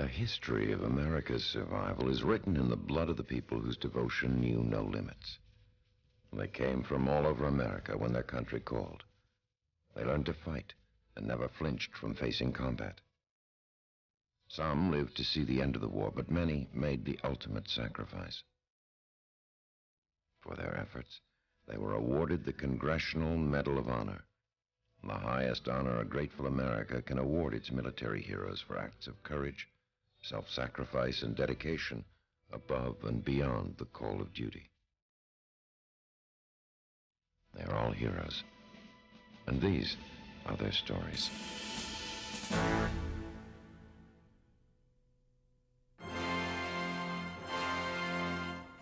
The history of America's survival is written in the blood of the people whose devotion knew no limits. They came from all over America when their country called. They learned to fight and never flinched from facing combat. Some lived to see the end of the war, but many made the ultimate sacrifice. For their efforts, they were awarded the Congressional Medal of Honor, the highest honor a grateful America can award its military heroes for acts of courage, self-sacrifice, and dedication above and beyond the call of duty. They are all heroes, and these are their stories.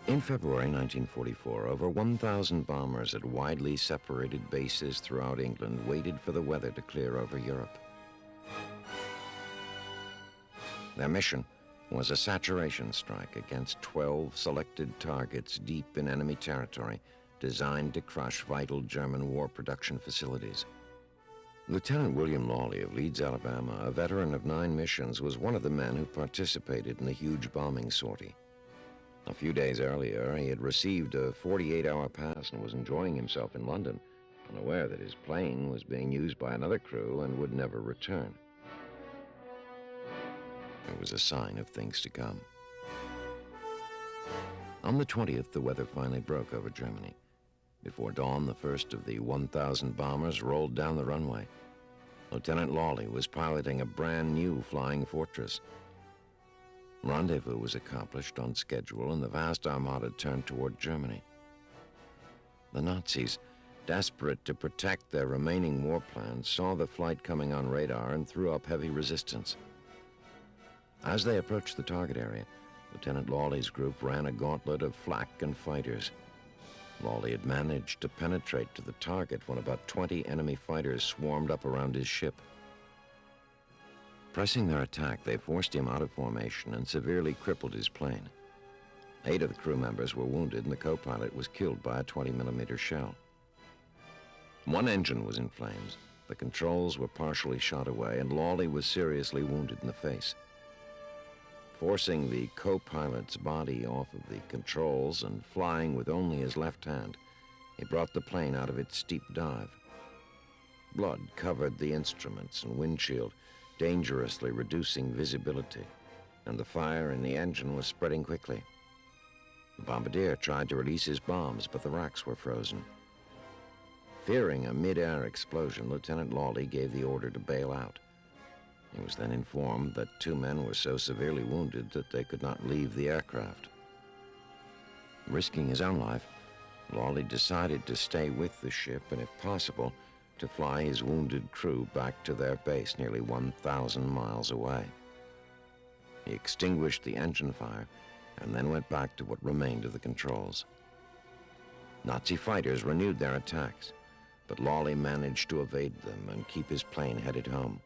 In February 1944, over 1,000 bombers at widely separated bases throughout England waited for the weather to clear over Europe. Their mission was a saturation strike against 12 selected targets deep in enemy territory, designed to crush vital German war production facilities. Lieutenant William Lawley of Leeds, Alabama, a veteran of 9 missions, was one of the men who participated in the huge bombing sortie. A few days earlier, he had received a 48-hour pass and was enjoying himself in London, unaware that his plane was being used by another crew and would never return. It was a sign of things to come. On the 20th, the weather finally broke over Germany. Before dawn, the first of the 1,000 bombers rolled down the runway. Lieutenant Lawley was piloting a brand new flying fortress. Rendezvous was accomplished on schedule, and the vast armada turned toward Germany. The Nazis, desperate to protect their remaining war plans, saw the flight coming on radar and threw up heavy resistance. As they approached the target area, Lieutenant Lawley's group ran a gauntlet of flak and fighters. Lawley had managed to penetrate to the target when about 20 enemy fighters swarmed up around his ship. Pressing their attack, they forced him out of formation and severely crippled his plane. 8 of the crew members were wounded, and the co-pilot was killed by a 20mm shell. 1 engine was in flames, the controls were partially shot away, and Lawley was seriously wounded in the face. Forcing the co-pilot's body off of the controls and flying with only his left hand, he brought the plane out of its steep dive. Blood covered the instruments and windshield, dangerously reducing visibility, and the fire in the engine was spreading quickly. The bombardier tried to release his bombs, but the racks were frozen. Fearing a mid-air explosion, Lieutenant Lawley gave the order to bail out. He was then informed that 2 men were so severely wounded that they could not leave the aircraft. Risking his own life, Lawley decided to stay with the ship and, if possible, to fly his wounded crew back to their base nearly 1,000 miles away. He extinguished the engine fire and then went back to what remained of the controls. Nazi fighters renewed their attacks, but Lawley managed to evade them and keep his plane headed home.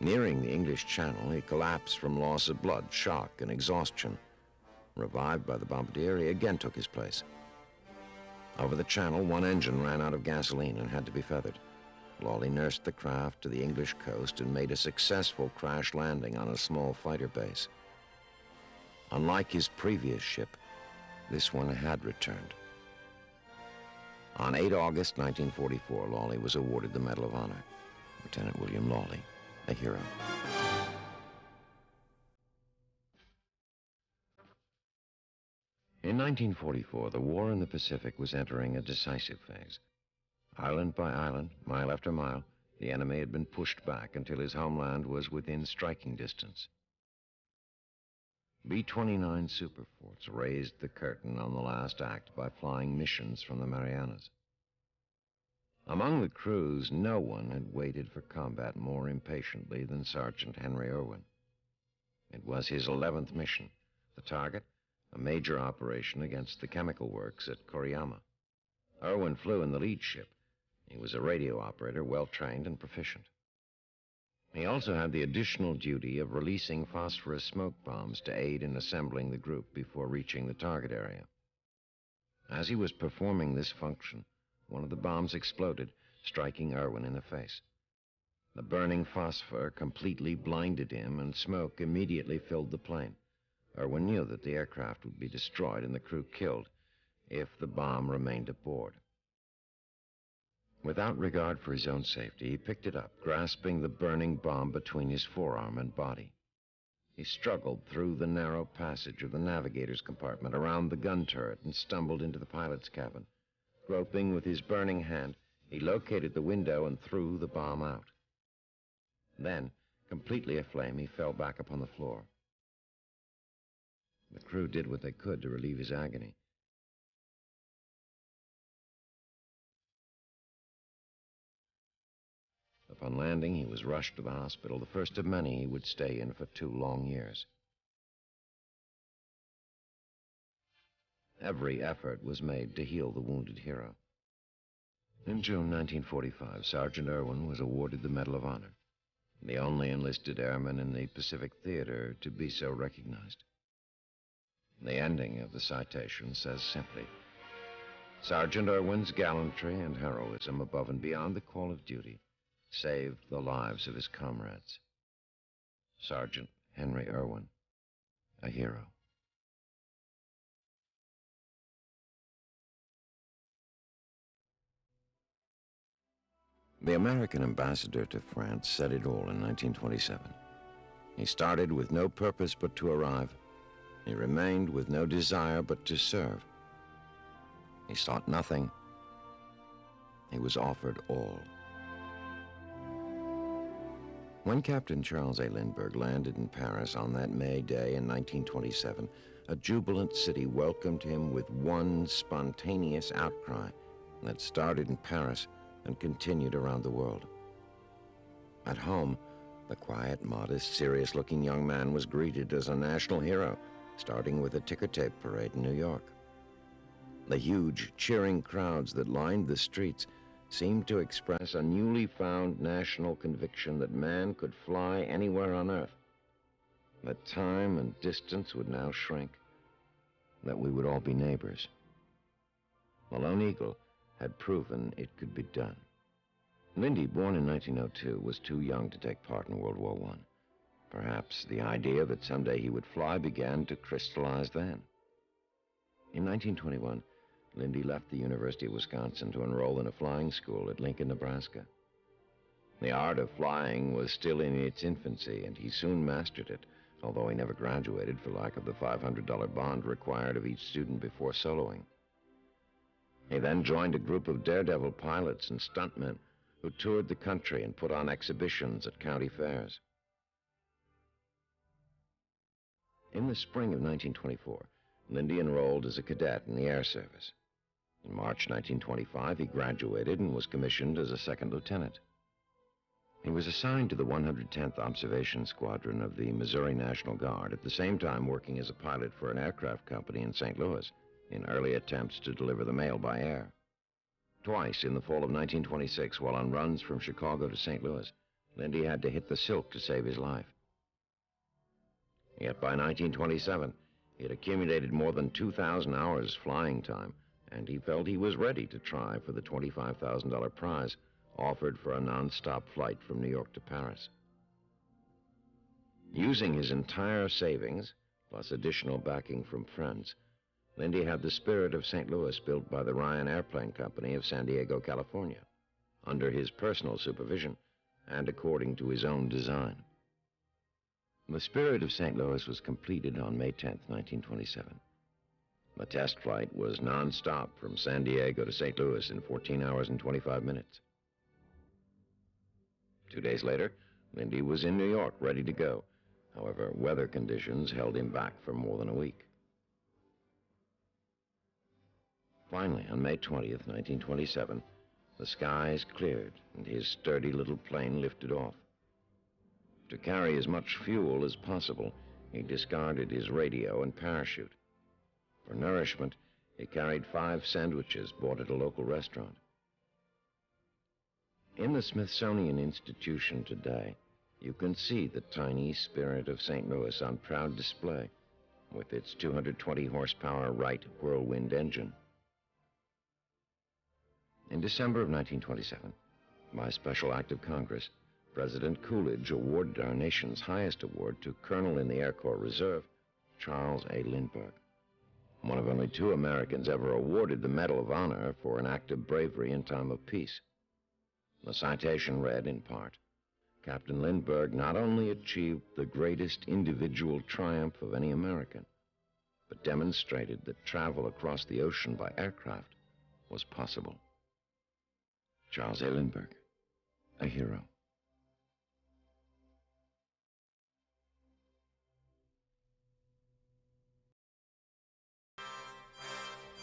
Nearing the English Channel, he collapsed from loss of blood, shock, and exhaustion. Revived by the bombardier, he again took his place. Over the channel, 1 engine ran out of gasoline and had to be feathered. Lawley nursed the craft to the English coast and made a successful crash landing on a small fighter base. Unlike his previous ship, this one had returned. On 8 August 1944, Lawley was awarded the Medal of Honor. Lieutenant William Lawley, a hero. In 1944, the war in the Pacific was entering a decisive phase. Island by island, mile after mile, the enemy had been pushed back until his homeland was within striking distance. B-29 superforts raised the curtain on the last act by flying missions from the Marianas. Among the crews, no one had waited for combat more impatiently than Sergeant Henry Irwin. It was his 11th mission. The target, a major operation against the chemical works at Koriyama. Irwin flew in the lead ship. He was a radio operator, well-trained and proficient. He also had the additional duty of releasing phosphorus smoke bombs to aid in assembling the group before reaching the target area. As he was performing this function, one of the bombs exploded, striking Irwin in the face. The burning phosphor completely blinded him, and smoke immediately filled the plane. Irwin knew that the aircraft would be destroyed and the crew killed if the bomb remained aboard. Without regard for his own safety, he picked it up, grasping the burning bomb between his forearm and body. He struggled through the narrow passage of the navigator's compartment, around the gun turret, and stumbled into the pilot's cabin. Groping with his burning hand, he located the window and threw the bomb out. Then, completely aflame, he fell back upon the floor. The crew did what they could to relieve his agony. Upon landing, he was rushed to the hospital, the first of many he would stay in for 2 long years. Every effort was made to heal the wounded hero. In June 1945, Sergeant Irwin was awarded the Medal of Honor, the only enlisted airman in the Pacific Theater to be so recognized. The ending of the citation says simply, "Sergeant Irwin's gallantry and heroism above and beyond the call of duty saved the lives of his comrades. Sergeant Henry Irwin, a hero." The American ambassador to France said it all in 1927. He started with no purpose but to arrive. He remained with no desire but to serve. He sought nothing. He was offered all. When Captain Charles A. Lindbergh landed in Paris on that May day in 1927, a jubilant city welcomed him with one spontaneous outcry that started in Paris and continued around the world. At home, the quiet, modest, serious-looking young man was greeted as a national hero, starting with a ticker tape parade in New York. The huge, cheering crowds that lined the streets seemed to express a newly found national conviction that man could fly anywhere on Earth, that time and distance would now shrink, that we would all be neighbors. The Lone Eagle had proven it could be done. Lindy, born in 1902, was too young to take part in World War I. Perhaps the idea that someday he would fly began to crystallize then. In 1921, Lindy left the University of Wisconsin to enroll in a flying school at Lincoln, Nebraska. The art of flying was still in its infancy, and he soon mastered it, although he never graduated for lack of the $500 bond required of each student before soloing. He then joined a group of daredevil pilots and stuntmen who toured the country and put on exhibitions at county fairs. In the spring of 1924, Lindy enrolled as a cadet in the Air Service. In March 1925, he graduated and was commissioned as a second lieutenant. He was assigned to the 110th Observation Squadron of the Missouri National Guard, at the same time working as a pilot for an aircraft company in St. Louis in early attempts to deliver the mail by air. Twice in the fall of 1926, while on runs from Chicago to St. Louis, Lindy had to hit the silk to save his life. Yet by 1927, he had accumulated more than 2,000 hours flying time, and he felt he was ready to try for the $25,000 prize offered for a non-stop flight from New York to Paris. Using his entire savings, plus additional backing from friends, Lindy had the Spirit of St. Louis built by the Ryan Airplane Company of San Diego, California, under his personal supervision and according to his own design. The Spirit of St. Louis was completed on May 10, 1927. The test flight was non-stop from San Diego to St. Louis in 14 hours and 25 minutes. 2 days later, Lindy was in New York, ready to go. However, weather conditions held him back for more than a week. Finally, on May 20th, 1927, the skies cleared and his sturdy little plane lifted off. To carry as much fuel as possible, he discarded his radio and parachute. For nourishment, he carried 5 sandwiches bought at a local restaurant. In the Smithsonian Institution today, you can see the tiny Spirit of St. Louis on proud display with its 220 horsepower Wright Whirlwind engine. In December of 1927, by special act of Congress, President Coolidge awarded our nation's highest award to Colonel in the Air Corps Reserve, Charles A. Lindbergh, one of only 2 Americans ever awarded the Medal of Honor for an act of bravery in time of peace. The citation read, in part, Captain Lindbergh not only achieved the greatest individual triumph of any American, but demonstrated that travel across the ocean by aircraft was possible. Charles A. Lindbergh, a hero.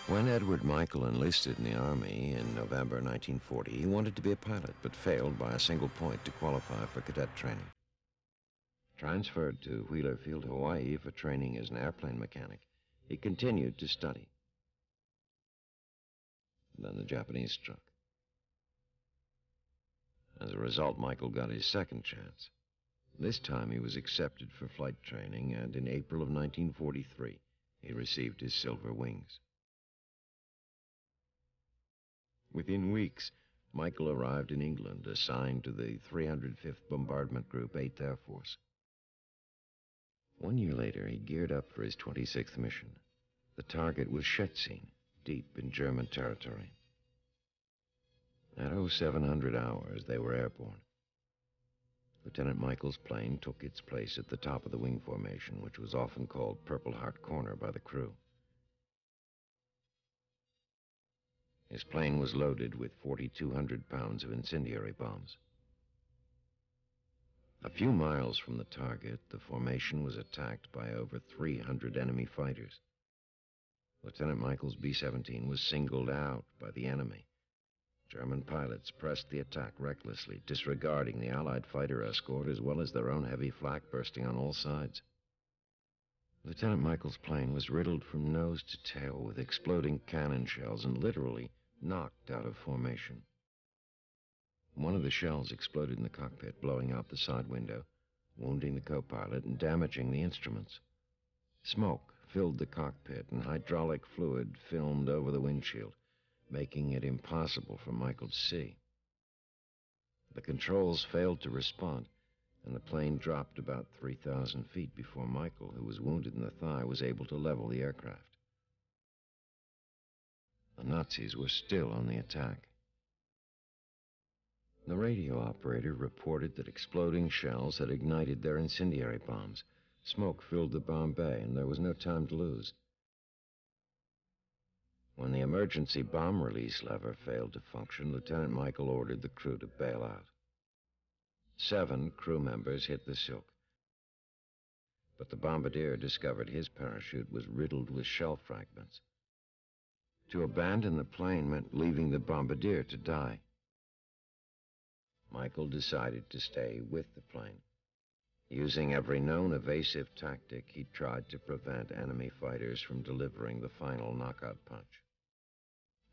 When Edward Michael enlisted in the Army in November 1940, he wanted to be a pilot, but failed by a single point to qualify for cadet training. Transferred to Wheeler Field, Hawaii for training as an airplane mechanic, he continued to study. Then the Japanese struck. As a result, Michael got his second chance. This time he was accepted for flight training, and in April of 1943, he received his silver wings. Within weeks, Michael arrived in England, assigned to the 305th Bombardment Group, 8th Air Force. 1 year later, he geared up for his 26th mission. The target was Szczecin, deep in German territory. At 0700 hours, they were airborne. Lieutenant Michael's plane took its place at the top of the wing formation, which was often called Purple Heart Corner by the crew. His plane was loaded with 4,200 pounds of incendiary bombs. A few miles from the target, the formation was attacked by over 300 enemy fighters. Lieutenant Michael's B-17 was singled out by the enemy. German pilots pressed the attack recklessly, disregarding the Allied fighter escort as well as their own heavy flak bursting on all sides. Lieutenant Michael's plane was riddled from nose to tail with exploding cannon shells and literally knocked out of formation. One of the shells exploded in the cockpit, blowing out the side window, wounding the co-pilot and damaging the instruments. Smoke filled the cockpit and hydraulic fluid filmed over the windshield, making it impossible for Michael to see. The controls failed to respond, and the plane dropped about 3,000 feet before Michael, who was wounded in the thigh, was able to level the aircraft. The Nazis were still on the attack. The radio operator reported that exploding shells had ignited their incendiary bombs. Smoke filled the bomb bay, and there was no time to lose. When the emergency bomb release lever failed to function, Lieutenant Michael ordered the crew to bail out. 7 crew members hit the silk, but the bombardier discovered his parachute was riddled with shell fragments. To abandon the plane meant leaving the bombardier to die. Michael decided to stay with the plane. Using every known evasive tactic, he tried to prevent enemy fighters from delivering the final knockout punch.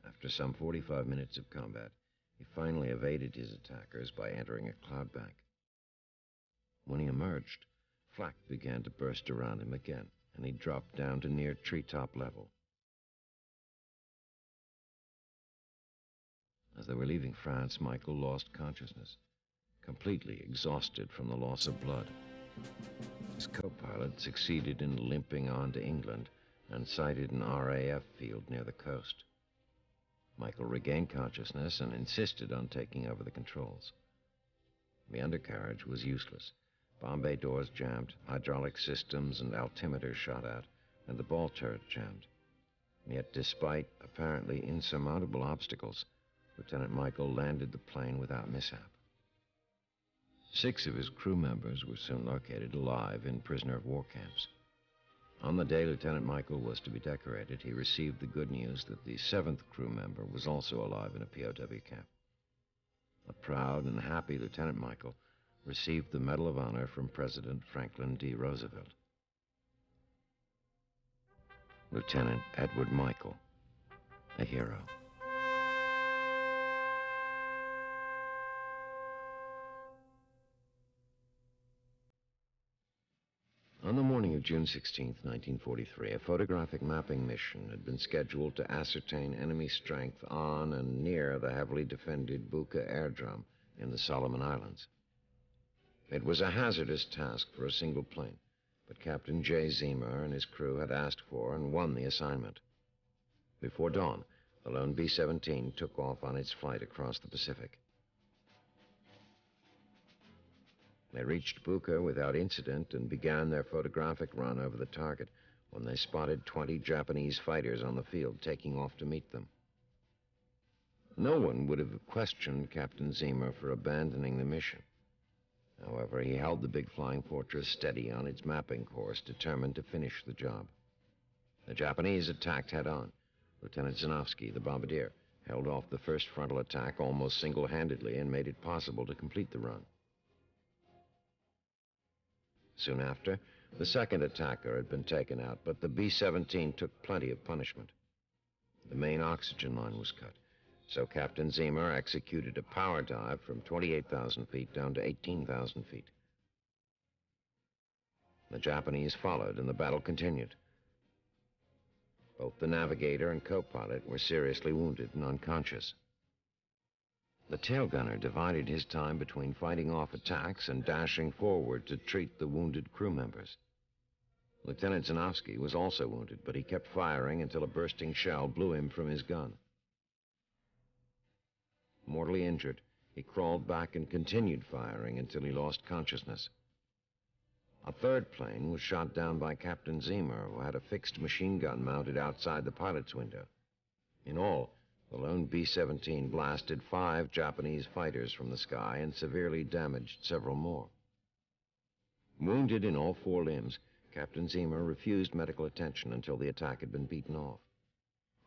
After some 45 minutes of combat, he finally evaded his attackers by entering a cloud bank. When he emerged, flak began to burst around him again, and he dropped down to near treetop level. As they were leaving France, Michael lost consciousness, completely exhausted from the loss of blood. His co-pilot succeeded in limping on to England and sighted an RAF field near the coast. Michael regained consciousness and insisted on taking over the controls. The undercarriage was useless. Bomb bay doors jammed, hydraulic systems and altimeters shot out, and the ball turret jammed. Yet, despite apparently insurmountable obstacles, Lieutenant Michael landed the plane without mishap. 6 of his crew members were soon located alive in prisoner of war camps. On the day Lieutenant Michael was to be decorated, he received the good news that the 7th crew member was also alive in a POW camp. A proud and happy Lieutenant Michael received the Medal of Honor from President Franklin D. Roosevelt. Lieutenant Edward Michael, a hero. On the morning of June 16, 1943, a photographic mapping mission had been scheduled to ascertain enemy strength on and near the heavily defended Buka airdrome in the Solomon Islands. It was a hazardous task for a single plane, but Captain J. Zemer and his crew had asked for and won the assignment. Before dawn, the lone B-17 took off on its flight across the Pacific. They reached Buka without incident and began their photographic run over the target when they spotted 20 Japanese fighters on the field taking off to meet them. No one would have questioned Captain Zemer for abandoning the mission. However, he held the big flying fortress steady on its mapping course, determined to finish the job. The Japanese attacked head-on. Lieutenant Zinovsky, the bombardier, held off the first frontal attack almost single-handedly and made it possible to complete the run. Soon after, the second attacker had been taken out, but the B-17 took plenty of punishment. The main oxygen line was cut, so Captain Zemer executed a power dive from 28,000 feet down to 18,000 feet. The Japanese followed, and the battle continued. Both the navigator and co-pilot were seriously wounded and unconscious. The tail gunner divided his time between fighting off attacks and dashing forward to treat the wounded crew members. Lieutenant Zinovsky was also wounded, but he kept firing until a bursting shell blew him from his gun. Mortally injured, he crawled back and continued firing until he lost consciousness. A third plane was shot down by Captain Zemer, who had a fixed machine gun mounted outside the pilot's window. In all, the lone B-17 blasted 5 Japanese fighters from the sky and severely damaged several more. Wounded in all 4 limbs, Captain Zemer refused medical attention until the attack had been beaten off.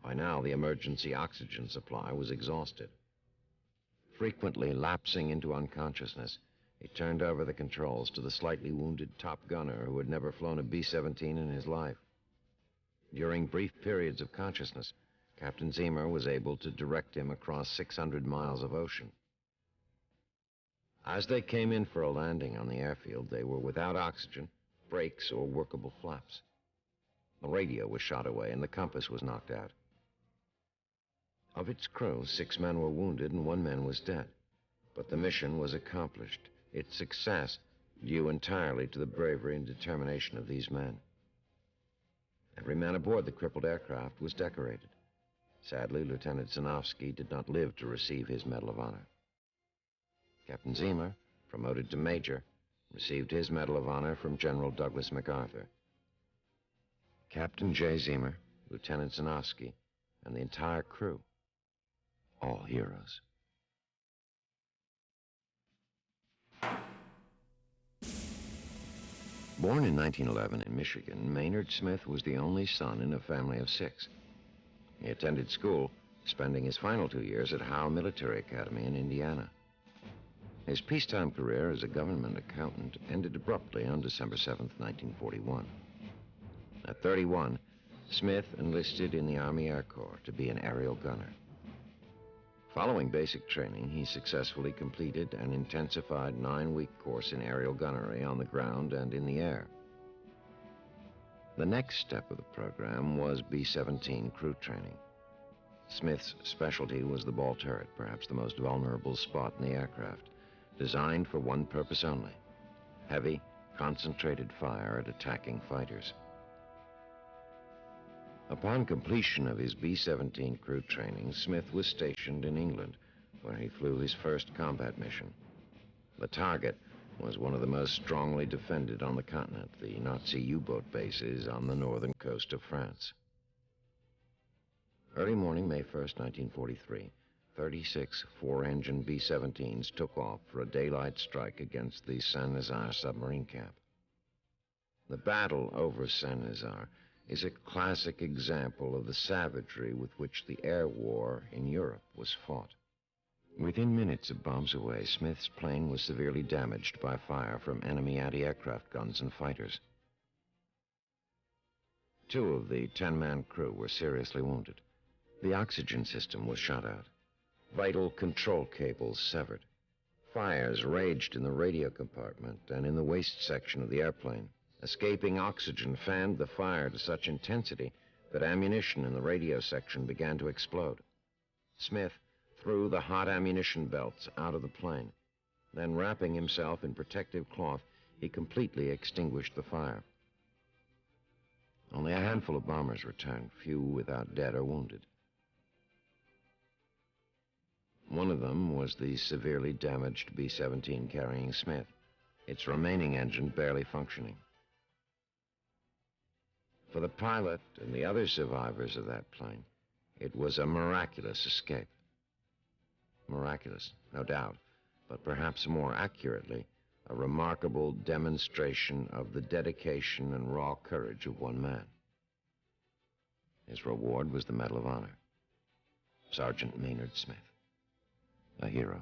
By now, the emergency oxygen supply was exhausted. Frequently lapsing into unconsciousness, he turned over the controls to the slightly wounded top gunner who had never flown a B-17 in his life. During brief periods of consciousness, Captain Zemer was able to direct him across 600 miles of ocean. As they came in for a landing on the airfield, they were without oxygen, brakes, or workable flaps. The radio was shot away and the compass was knocked out. Of its crew, 6 men were wounded and 1 man was dead. But the mission was accomplished, its success due entirely to the bravery and determination of these men. Every man aboard the crippled aircraft was decorated. Sadly, Lieutenant Zinovsky did not live to receive his Medal of Honor. Captain Zemer, promoted to Major, received his Medal of Honor from General Douglas MacArthur. Captain J. Zemer, Lieutenant Zinovsky, and the entire crew, all heroes. Born in 1911 in Michigan, Maynard Smith was the only son in a family of 6. He attended school, spending his final 2 years at Howe Military Academy in Indiana. His peacetime career as a government accountant ended abruptly on December 7, 1941. At 31, Smith enlisted in the Army Air Corps to be an aerial gunner. Following basic training, he successfully completed an intensified 9-week course in aerial gunnery on the ground and in the air. The next step of the program was B-17 crew training. Smith's specialty was the ball turret, perhaps the most vulnerable spot in the aircraft, designed for one purpose only: heavy, concentrated fire at attacking fighters. Upon completion of his B-17 crew training, Smith was stationed in England, where he flew his first combat mission. The target was one of the most strongly defended on the continent, the Nazi U-boat bases on the northern coast of France. Early morning, May 1st, 1943, 36 4-engine B-17s took off for a daylight strike against the Saint-Nazaire submarine camp. The battle over Saint-Nazaire is a classic example of the savagery with which the air war in Europe was fought. Within minutes of bombs away, Smith's plane was severely damaged by fire from enemy anti-aircraft guns and fighters. 2 of the 10-man crew were seriously wounded. The oxygen system was shot out. Vital control cables severed. Fires raged in the radio compartment and in the waist section of the airplane. Escaping oxygen fanned the fire to such intensity that ammunition in the radio section began to explode. Smith threw the hot ammunition belts out of the plane. Then, wrapping himself in protective cloth, he completely extinguished the fire. Only a handful of bombers returned, few without dead or wounded. One of them was the severely damaged B-17 carrying Smith, its remaining engine barely functioning. For the pilot and the other survivors of that plane, it was a miraculous escape. Miraculous, no doubt, but perhaps more accurately, a remarkable demonstration of the dedication and raw courage of one man. His reward was the Medal of Honor. Sergeant Maynard Smith, a hero.